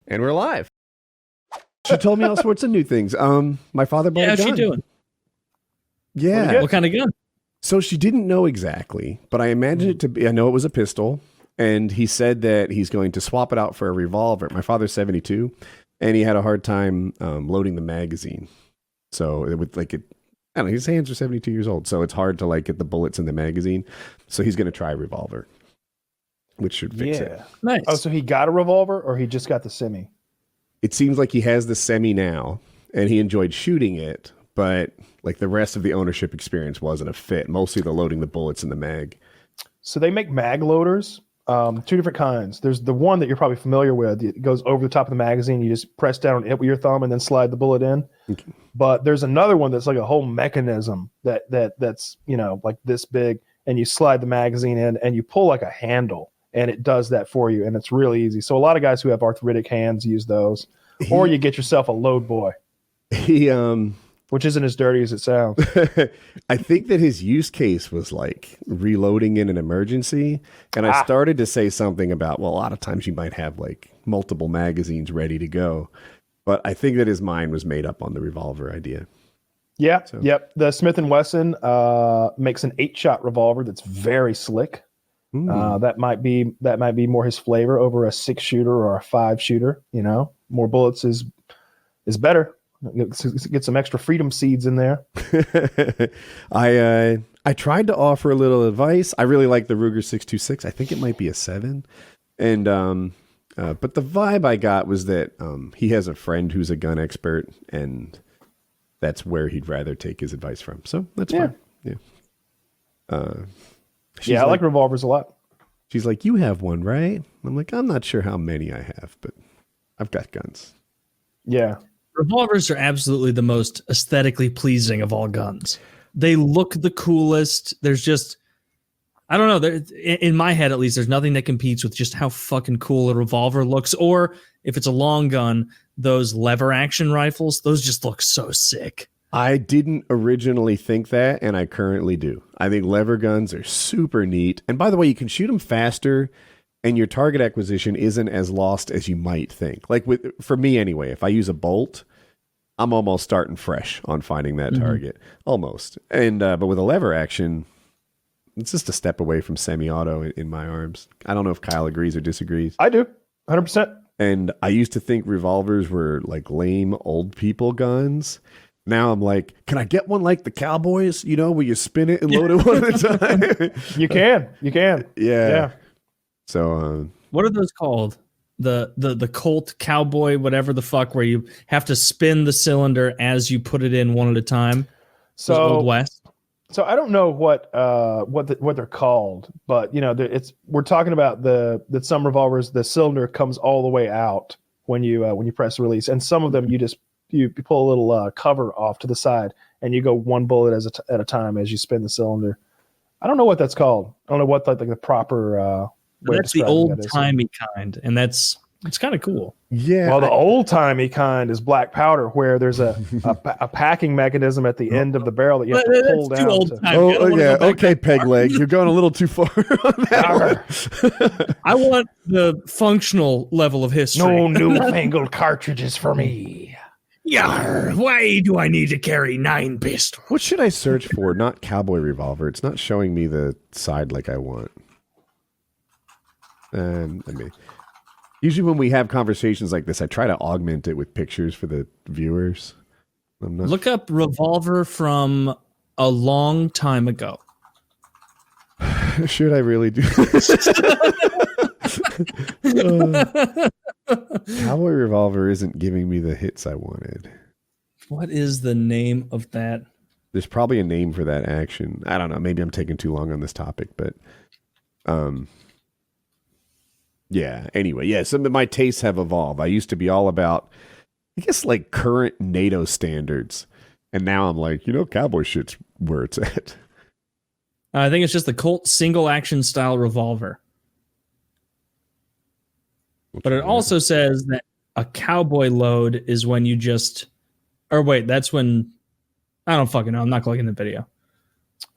And we're live. She told me all sorts of new things. My father bought a gun. How's she doing? Yeah. What kind of gun? So she didn't know exactly, but I imagined it to be, I know it was a pistol, and he said that he's going to swap it out for a revolver. My father's 72, and he had a hard time loading the magazine. So it would like it, I don't know, his hands are 72 years old, so it's hard to like get the bullets in the magazine. So he's going to try a revolver, which should fix it. Nice. Oh, so he got a revolver or he just got the semi? It seems like he has the semi now, and he enjoyed shooting it, but like the rest of the ownership experience wasn't a fit. Mostly the loading the bullets in the mag. So they make mag loaders, two different kinds. There's the one that you're probably familiar with. It goes over the top of the magazine. You just press down on it with your thumb and then slide the bullet in. Okay. But there's another one that's like a whole mechanism that's, you know, like this big, and you slide the magazine in and you pull like a handle and it does that for you. And it's really easy. So a lot of guys who have arthritic hands use those, or you get yourself a load boy. Which isn't as dirty as it sounds. I think that his use case was like reloading in an emergency. And I started to say something about, well, a lot of times you might have like multiple magazines ready to go. But I think that his mind was made up on the revolver idea. Yeah. So. Yep. The Smith & Wesson makes an 8-shot revolver that's very slick. That might be more his flavor over a 6-shooter or a 5-shooter. You know, more bullets is better. Get some extra freedom seeds in there. I tried to offer a little advice. I really like the Ruger 626. I think it might be a 7. And but the vibe I got was that he has a friend who's a gun expert, and that's where he'd rather take his advice from. So that's fine. Yeah. I like revolvers a lot. She's like, "You have one, right?" I'm like, "I'm not sure how many I have, but I've got guns." Yeah. Revolvers are absolutely the most aesthetically pleasing of all guns. They look the coolest. There's just, I don't know. In my head, at least, there's nothing that competes with just how fucking cool a revolver looks. Or if it's a long gun, those lever action rifles, those just look so sick. I didn't originally think that, and I currently do. I think lever guns are super neat. And by the way, you can shoot them faster, and your target acquisition isn't as lost as you might think. Like for me anyway, if I use a bolt, I'm almost starting fresh on finding that target. Almost. And but with a lever action, it's just a step away from semi-auto in my arms. I don't know if Kyle agrees or disagrees. I do. 100%. And I used to think revolvers were like lame old people guns. Now I'm like, can I get one like the Cowboys, you know, where you spin it and load it one at a time? You can. Yeah. So what are those called? The Colt Cowboy, whatever the fuck, where you have to spin the cylinder as you put it in one at a time. So Old West. So I don't know what they're called, but you know, we're talking about that some revolvers, the cylinder comes all the way out when you press release, and some of them you pull a little cover off to the side and you go one bullet at a time as you spin the cylinder. I don't know what that's called. I don't know what like the proper. That's the old timey kind, and it's kind of cool. Yeah. Well, the old timey kind is black powder, where there's a packing mechanism at the end of the barrel that you have to pull down. Okay, peg leg, you're going a little too far on that. I want the functional level of history. No newfangled cartridges for me. Yeah. Why do I need to carry 9 pistols? What should I search for? Not Cowboy revolver. It's not showing me the side like I want. Usually when we have conversations like this, I try to augment it with pictures for the viewers. Look up revolver from a long time ago. Should I really do this? Cowboy revolver isn't giving me the hits I wanted. What is the name of that? There's probably a name for that action. I don't know. Maybe I'm taking too long on this topic, but yeah, anyway, yeah, some of my tastes have evolved. I used to be all about, I guess, like current NATO standards. And now I'm like, you know, Cowboy shit's where it's at. I think it's just the Colt single action style revolver. But it also says that a Cowboy load is when you just, or wait, that's when, I don't fucking know. I'm not clicking the video.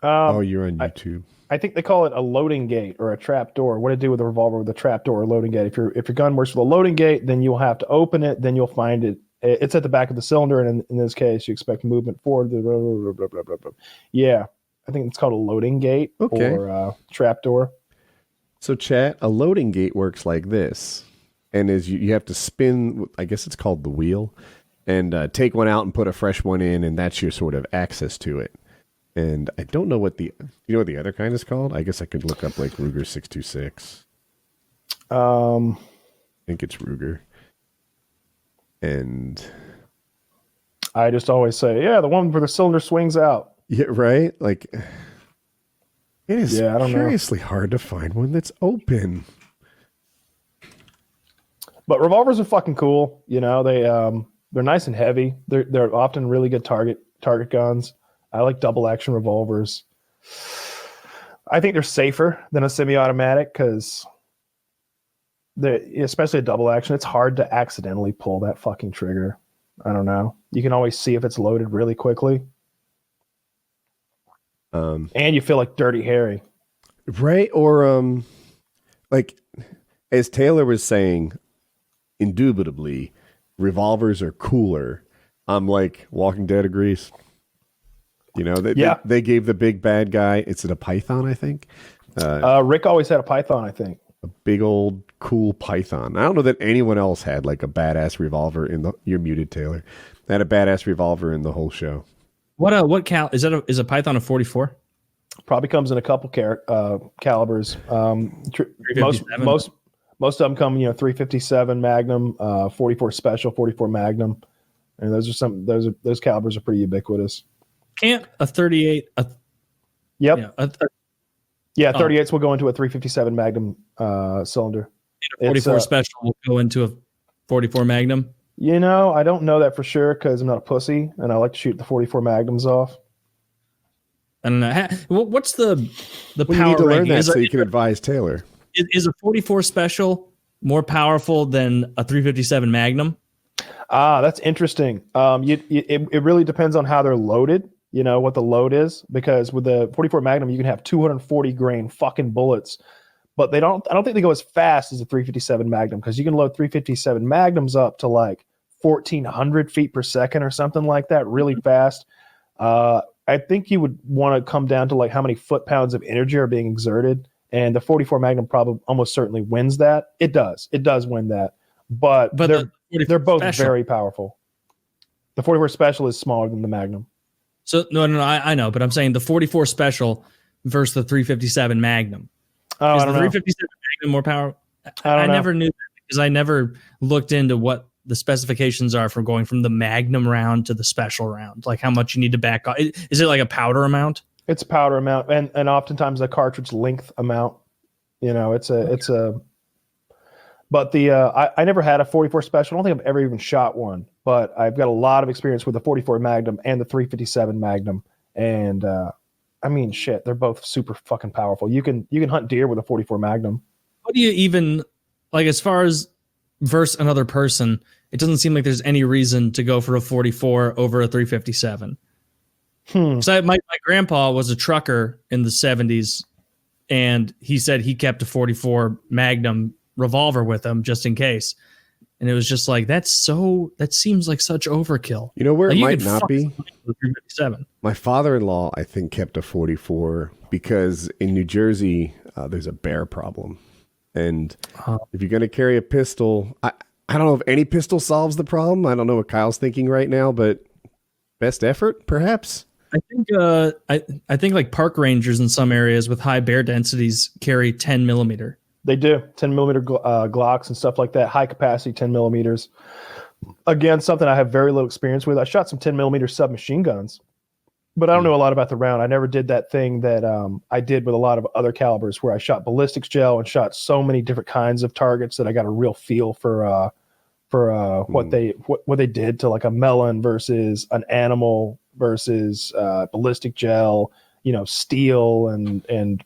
You're on YouTube. I think they call it a loading gate or a trap door. What to do with a revolver with a trap door or loading gate? If your gun works with a loading gate, then you'll have to open it. Then you'll find it. It's at the back of the cylinder, and in this case, you expect movement forward. Blah, blah, blah, blah, blah, blah. Yeah, I think it's called a loading gate or a trap door. So, chat, a loading gate works like this, and as you have to spin. I guess it's called the wheel, and take one out and put a fresh one in, and that's your sort of access to it. And I don't know what the other kind is called. I guess I could look up like Ruger 626. I think it's Ruger. And I just always say, the one where the cylinder swings out. Yeah, right? Like it is curiously know. hard to find one that's open. But revolvers are fucking cool. You know, they're nice and heavy. They're often really good target guns. I like double action revolvers. I think they're safer than a semi-automatic because, especially a double action, it's hard to accidentally pull that fucking trigger. I don't know. You can always see if it's loaded really quickly. And you feel like Dirty Harry. Right? Or like as Taylor was saying, indubitably, revolvers are cooler. I'm like, Walking Dead agrees. You know, they gave the big bad guy, it's a python, I think. Rick always had a python, I think. A big old cool python. I don't know that anyone else had like a badass revolver you're muted, Taylor. They had a badass revolver in the whole show. What cal is that? Is a python a 44? Probably comes in a couple calibers. Most of them come, 357 Magnum, 44 Special, 44 Magnum, and those calibers are pretty ubiquitous. Can't a 38? Yep. 38s will go into a 357 Magnum cylinder. And a 44 Special will go into a 44 Magnum. I don't know that for sure because I'm not a pussy and I like to shoot the 44 Magnums off. I don't know. What's the power? You need to learn that so you can advise Taylor. Is a 44 Special more powerful than a 357 Magnum? That's interesting. It really depends on how they're loaded. What the load is, because with the 44 Magnum you can have 240 grain fucking bullets, but I don't think they go as fast as a 357 Magnum, because you can load 357 Magnums up to like 1,400 feet per second or something like that, really fast. I think you would want to come down to like how many foot-pounds of energy are being exerted, and the 44 Magnum probably almost certainly wins that. It does win that, but they're both very powerful. The 44 Special is smaller than the Magnum. So no, I know, but I'm saying the 44 Special versus the 357 Magnum. Oh, is I don't the know. 357 Magnum more power? I never knew that because I never looked into what the specifications are for going from the Magnum round to the Special round. Like how much you need to back off. Is it like a powder amount? It's a powder amount, and oftentimes a cartridge length amount. But I never had a 44 Special. I don't think I've ever even shot one, but I've got a lot of experience with the 44 Magnum and the 357 Magnum. And I mean, shit, they're both super fucking powerful. You can hunt deer with a 44 Magnum. What do you even like as far as versus another person? It doesn't seem like there's any reason to go for a 44 over a 357. So my grandpa was a trucker in the 70s, and he said he kept a 44 Magnum revolver with him just in case, and it was just like that seems like such overkill. You know where like, it might not be? 357. My father-in-law, I think, kept a 44 because in New Jersey there's a bear problem, and if you're going to carry a pistol, I don't know if any pistol solves the problem. I don't know what Kyle's thinking right now, but best effort perhaps. I think I think like park rangers in some areas with high bear densities carry 10 millimeter. They do 10 millimeter Glocks and stuff like that. High capacity 10 millimeters. Again, something I have very little experience with. I shot some 10 millimeter submachine guns, but I don't know a lot about the round. I never did that thing that I did with a lot of other calibers where I shot ballistics gel and shot so many different kinds of targets that I got a real feel for what they did to like a melon versus an animal versus ballistic gel, steel and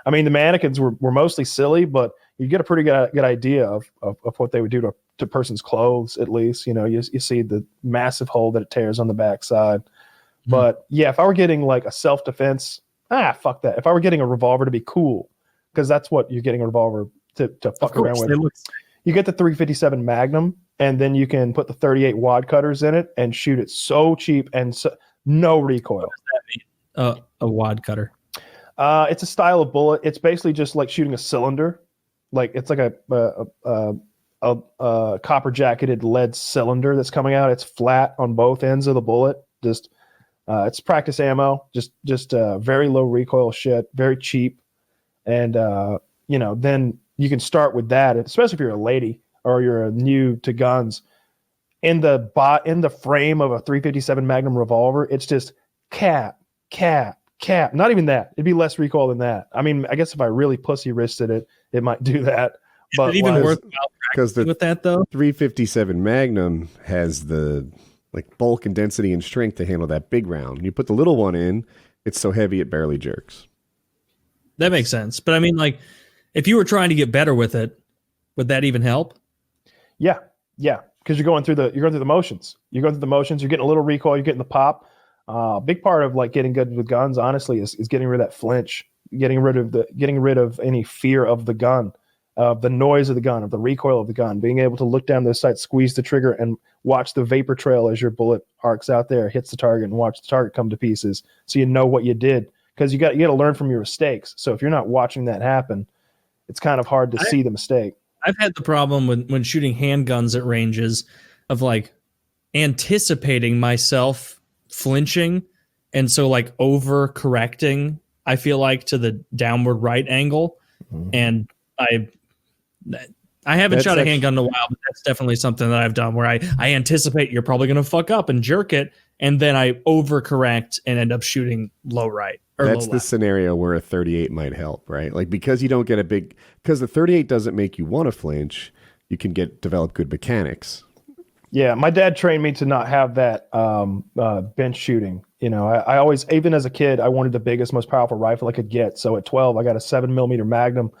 I mean, the mannequins were mostly silly, but you get a pretty good idea of what they would do to person's clothes, at least. You see the massive hole that it tears on the backside. But yeah, if I were getting like a self-defense fuck that. If I were getting a revolver to be cool, because that's what you're getting a revolver to fuck around with. You get the 357 Magnum, and then you can put the 38 wad cutters in it and shoot it so cheap and no recoil. What does that mean? A wad cutter. It's a style of bullet. It's basically just like shooting a cylinder. Like it's like a copper jacketed lead cylinder that's coming out. It's flat on both ends of the bullet. Just it's practice ammo. Just very low recoil shit. Very cheap, and then you can start with that, especially if you're a lady or you're new to guns. In the frame of a 357 Magnum revolver, it's just cap. Not even that. It'd be less recoil than that. I mean, I guess if I really pussy wristed it, it might do that. But is it even worthwhile practicing with that though? 357 Magnum has the like bulk and density and strength to handle that big round. You put the little one in, it's so heavy it barely jerks. That makes sense. But I mean, like, if you were trying to get better with it, would that even help? Yeah, because you're going through the motions. You're getting a little recoil. You're getting the pop. Big part of like getting good with guns, honestly, is getting rid of that flinch, getting rid of any fear of the gun, of the noise of the gun, of the recoil of the gun, being able to look down those sights, squeeze the trigger, and watch the vapor trail as your bullet arcs out there, hits the target, and watch the target come to pieces, so you know what you did. Because you got to learn from your mistakes. So if you're not watching that happen, it's kind of hard to see the mistake. I've had the problem when shooting handguns at ranges of like anticipating myself flinching, and so like over correcting, I feel like, to the downward right angle. And I haven't shot a handgun in a while, but that's definitely something that I've done where I anticipate you're probably going to fuck up and jerk it, and then I overcorrect and end up shooting low right. That's the scenario where a 38 might help, right? Like, because you don't get because the 38 doesn't make you want to flinch, you can develop good mechanics. Yeah, my dad trained me to not have that bench shooting. I always, even as a kid, I wanted the biggest, most powerful rifle I could get. So at 12, I got a 7mm Magnum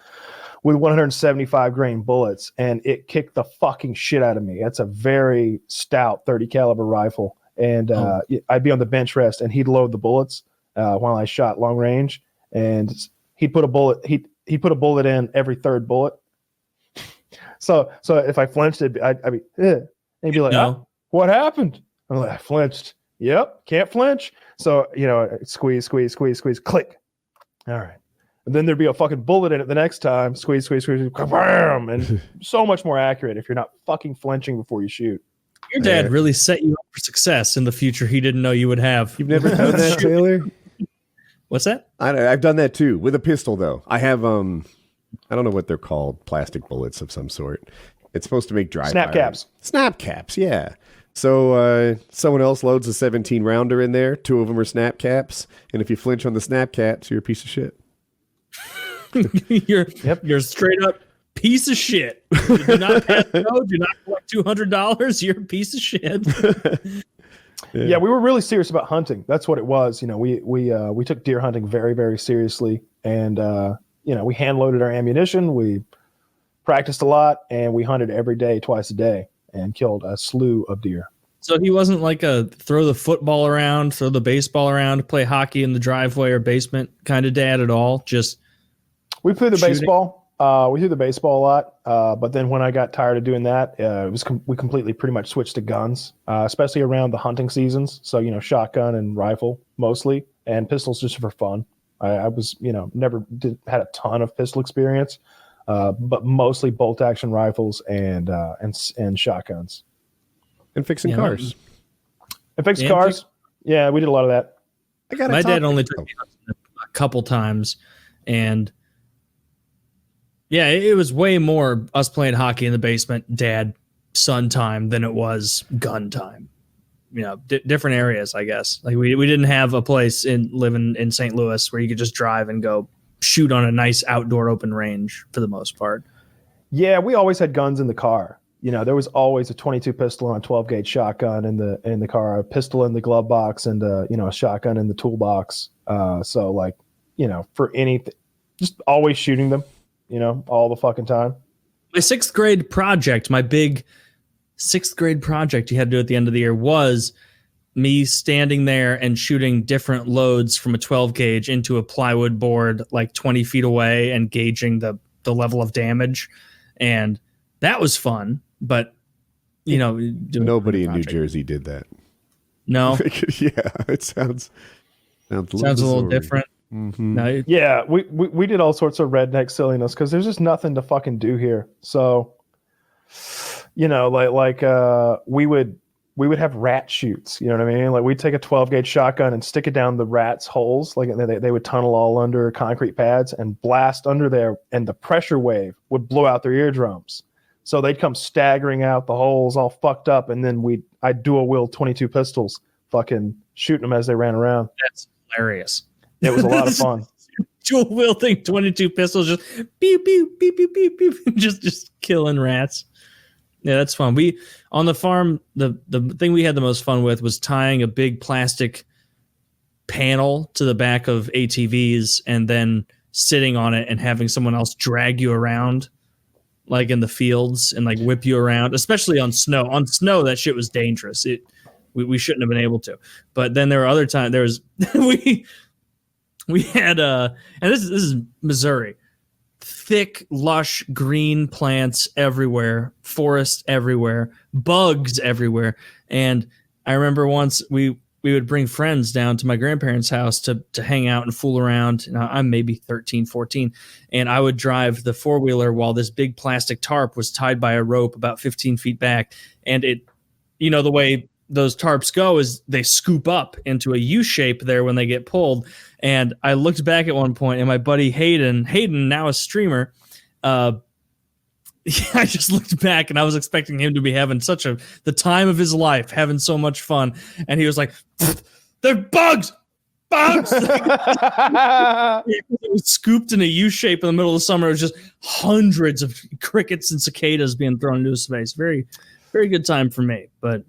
with 175 grain bullets, and it kicked the fucking shit out of me. That's a very stout 30 caliber rifle, and I'd be on the bench rest, and he'd load the bullets while I shot long range, and he'd put a bullet. He put a bullet in every third bullet. So if I flinched, I'd be. And he'd be like, no. What happened? I'm like, I flinched. Yep, can't flinch. So, squeeze, click. All right. And then there'd be a fucking bullet in it the next time. Squeeze, bam, and so much more accurate if you're not fucking flinching before you shoot. Your dad really set you up for success in the future he didn't know you would have. You've never done that, Taylor? What's that? I've done that too, with a pistol, though. I have, I don't know what they're called, plastic bullets of some sort. It's supposed to make dry snap fire. Caps. Snap caps, yeah. So someone else loads a 17-rounder in there. 2 of them are snap caps. And if you flinch on the snap caps, you're a piece of shit. You're straight up piece of shit. You do not pass go, do not collect $200. You're a piece of shit. Yeah, we were really serious about hunting. That's what it was. We took deer hunting very, very seriously, and we hand loaded our ammunition. We practiced a lot, and we hunted every day, twice a day, and killed a slew of deer. So he wasn't like a throw the football around, throw the baseball around, play hockey in the driveway or basement kind of dad at all. Just we threw the baseball. We threw the baseball a lot, but then when I got tired of doing that, we completely pretty much switched to guns, especially around the hunting seasons. So shotgun and rifle mostly, and pistols just for fun. I was never had a ton of pistol experience, but mostly bolt action rifles and shotguns. And fixing cars. And fixing cars. Yeah, we did a lot of that. My dad only took me a couple times, and yeah, it was way more us playing hockey in the basement, dad, son time than it was gun time. Different areas, I guess. Like we didn't have a place living in St. Louis where you could just drive and go shoot on a nice outdoor open range for the most part. Yeah, we always had guns in the car. There was always a 22 pistol and a 12 gauge shotgun in the car, a pistol in the glove box, and a shotgun in the toolbox. So for anything, just always shooting them, all the fucking time. My sixth grade project, my big sixth grade project you had to do at the end of the year was me standing there and shooting different loads from a 12 gauge into a plywood board like 20 feet away and gauging the level of damage. And that was fun, but nobody in New Jersey did that. No. Yeah, it sounds a little different. Mm-hmm. No, yeah, we did all sorts of redneck silliness because there's just nothing to fucking do here. So, we would have rat shoots. You know what I mean? Like we'd take a 12 gauge shotgun and stick it down the rats' holes. Like they would tunnel all under concrete pads and blast under there, and the pressure wave would blow out their eardrums. So they'd come staggering out the holes, all fucked up, and then I'd dual wield 22 pistols, fucking shooting them as they ran around. That's hilarious. It was a lot of fun. Dual wielding 22 pistols, just beep beep beep beep beep beep, just killing rats. Yeah, that's fun. We on the farm, the thing we had the most fun with was tying a big plastic panel to the back of ATVs and then sitting on it and having someone else drag you around, like in the fields, and like whip you around, especially on snow. On snow, that shit was dangerous. We shouldn't have been able to. But then there were other times. There was we had and this is Missouri. Thick, lush, green plants everywhere, forest everywhere, bugs everywhere. And I remember once we would bring friends down to my grandparents' house to hang out and fool around. And I'm maybe 13, 14. And I would drive the four-wheeler while this big plastic tarp was tied by a rope about 15 feet back. And it, the way those tarps go is they scoop up into a U shape there when they get pulled. And I looked back at one point, and my buddy Hayden, now a streamer, I just looked back, and I was expecting him to be having the time of his life, having so much fun. And he was like, "They're bugs! Bugs!" It was scooped in a U shape in the middle of the summer. It was just hundreds of crickets and cicadas being thrown into his face. Very, very good time for me. But